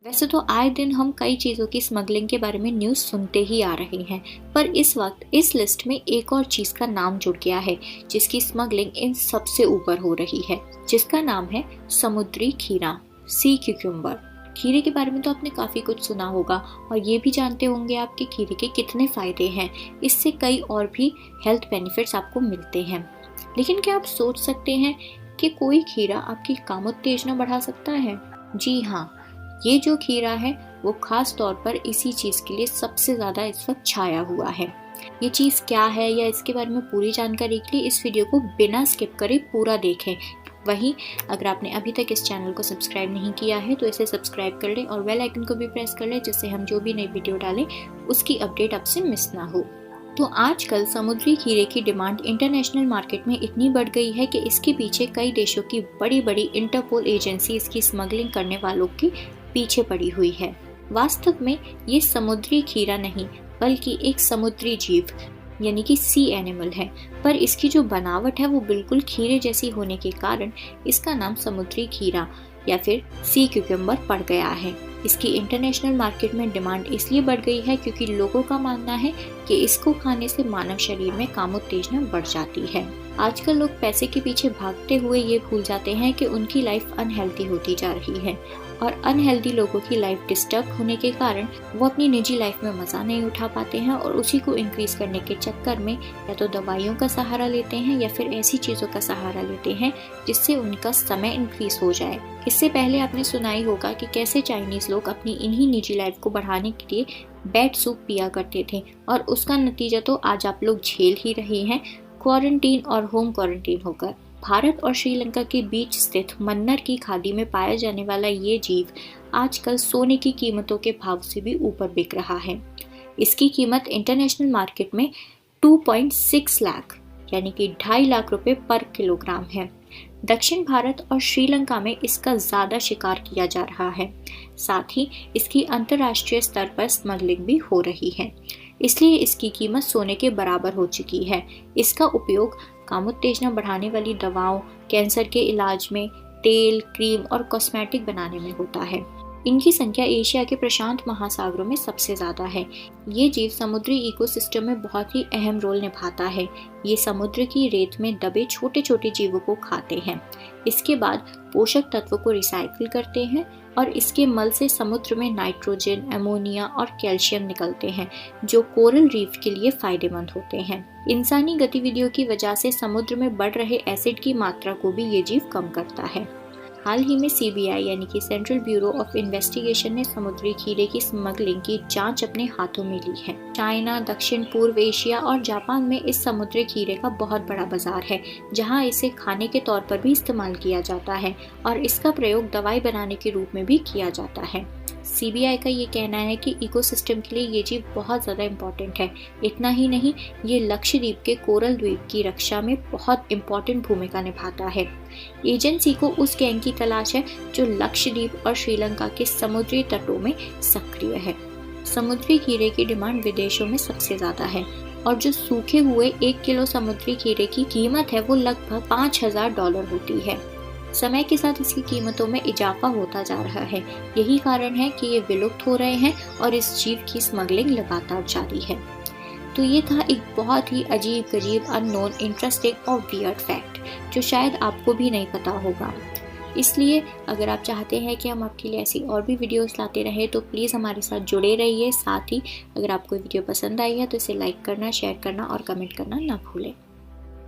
वैसे तो आए दिन हम कई चीज़ों की स्मगलिंग के बारे में न्यूज़ सुनते ही आ रहे हैं, पर इस वक्त इस लिस्ट में एक और चीज़ का नाम जुड़ गया है जिसकी स्मगलिंग इन सबसे ऊपर हो रही है, जिसका नाम है समुद्री खीरा, सी क्यूक्यूम्बर। खीरे के बारे में तो आपने काफ़ी कुछ सुना होगा और ये भी जानते होंगे आप कि खीरे के कितने फ़ायदे हैं। इससे कई और भी हेल्थ बेनिफिट्स आपको मिलते हैं। लेकिन क्या आप सोच सकते हैं कि कोई खीरा आपकी कामोत्तेजना बढ़ा सकता है? जी हाँ, ये जो खीरा है वो खास तौर पर इसी चीज़ के लिए सबसे ज़्यादा इस वक्त छाया हुआ है। ये चीज़ क्या है या इसके बारे में पूरी जानकारी के लिए इस वीडियो को बिना स्किप करे पूरा देखें। वहीं अगर आपने अभी तक इस चैनल को सब्सक्राइब नहीं किया है तो इसे सब्सक्राइब कर लें और बेल आइकन को भी प्रेस कर लें, जिससे हम जो भी नई वीडियो डालें उसकी अपडेट आपसे मिस ना हो। तो आजकल समुद्री खीरे की डिमांड इंटरनेशनल मार्केट में इतनी बढ़ गई है कि इसके पीछे कई देशों की बड़ी बड़ी इंटरपोल एजेंसी इसकी स्मगलिंग करने वालों के पीछे पड़ी हुई है। वास्तव में ये समुद्री खीरा नहीं बल्कि एक समुद्री जीव यानी कि सी एनिमल है, पर इसकी जो बनावट है वो बिल्कुल खीरे जैसी होने के कारण इसका नाम समुद्री खीरा या फिर सी क्यूक्यूम्बर पड़ गया है। इसकी इंटरनेशनल मार्केट में डिमांड इसलिए बढ़ गई है क्योंकि लोगों का मानना है कि इसको खाने से मानव शरीर में कामोत्तेजना बढ़ जाती है। आजकल लोग पैसे के पीछे भागते हुए ये भूल जाते हैं कि उनकी लाइफ अनहेल्दी होती जा रही है और अनहेल्दी लोगों की लाइफ डिस्टर्ब होने के कारण वो अपनी निजी लाइफ में मज़ा नहीं उठा पाते हैं और उसी को इंक्रीज करने के चक्कर में या तो दवाइयों का सहारा लेते हैं या फिर ऐसी चीज़ों का सहारा लेते हैं जिससे उनका समय इंक्रीज हो जाए। इससे पहले आपने सुना ही होगा कि कैसे चाइनीज़ लोग अपनी इन्हीं निजी लाइफ को बढ़ाने के लिए बैट सूप पिया करते थे और उसका नतीजा तो आज आप लोग झेल ही रहे हैं, क्वारंटीन और होम क्वारंटीन होकर। भारत और श्रीलंका के बीच स्थित मन्नर की खाड़ी में पाया जाने वाला ये जीव आजकल सोने की कीमतों के भाव से भी ऊपर बिक रहा है। इसकी कीमत इंटरनेशनल मार्केट में 2.6 लाख यानी कि 2.5 लाख रुपए पर किलोग्राम है। दक्षिण भारत और श्रीलंका में इसका ज़्यादा शिकार किया जा रहा है। साथ ही इसकी अंतर्राष्ट्रीय स्तर पर स्मगलिंग भी हो रही है, इसलिए इसकी कीमत सोने के बराबर हो चुकी है। इसका उपयोग कामोत्तेजना बढ़ाने वाली दवाओं, कैंसर के इलाज में, तेल, क्रीम और कॉस्मेटिक बनाने में होता है। इनकी संख्या एशिया के प्रशांत महासागरों में सबसे ज़्यादा है। ये जीव समुद्री इकोसिस्टम में बहुत ही अहम रोल निभाता है। ये समुद्र की रेत में दबे छोटे छोटे जीवों को खाते हैं। इसके बाद पोषक तत्वों को रिसाइकिल करते हैं और इसके मल से समुद्र में नाइट्रोजन, अमोनिया और कैल्शियम निकलते हैं जो कोरल रीफ के लिए फायदेमंद होते हैं। इंसानी गतिविधियों की वजह से समुद्र में बढ़ रहे एसिड की मात्रा को भी ये जीव कम करता है। हाल ही में सीबीआई यानी कि सेंट्रल ब्यूरो ऑफ इन्वेस्टिगेशन ने समुद्री खीरे की स्मगलिंग की जांच अपने हाथों में ली है। चाइना, दक्षिण पूर्व एशिया और जापान में इस समुद्री खीरे का बहुत बड़ा बाजार है, जहां इसे खाने के तौर पर भी इस्तेमाल किया जाता है और इसका प्रयोग दवाई बनाने के रूप में भी किया जाता है। सीबीआई का ये कहना है कि इकोसिस्टम के लिए ये जीव बहुत ज़्यादा इम्पोर्टेंट है। इतना ही नहीं, ये लक्षद्वीप के कोरल द्वीप की रक्षा में बहुत इम्पोर्टेंट भूमिका निभाता है। एजेंसी को उस गैंग की तलाश है जो लक्षद्वीप और श्रीलंका के समुद्री तटों में सक्रिय है। समुद्री खीरे की डिमांड विदेशों में सबसे ज़्यादा है और जो सूखे हुए 1 किलो समुद्री खीरे की कीमत है वो लगभग $5,000 होती है। समय के साथ इसकी कीमतों में इजाफा होता जा रहा है। यही कारण है कि ये विलुप्त हो रहे हैं और इस जीव की स्मगलिंग लगातार जारी है। तो ये था एक बहुत ही अजीब गरीब, अननोन, इंटरेस्टिंग और वियर्ड फैक्ट जो शायद आपको भी नहीं पता होगा। इसलिए अगर आप चाहते हैं कि हम आपके लिए ऐसी और भी वीडियोस लाते रहें तो प्लीज़ हमारे साथ जुड़े रहिए। साथ ही अगर आपको वीडियो पसंद आई है तो इसे लाइक करना, शेयर करना और कमेंट करना ना भूलें।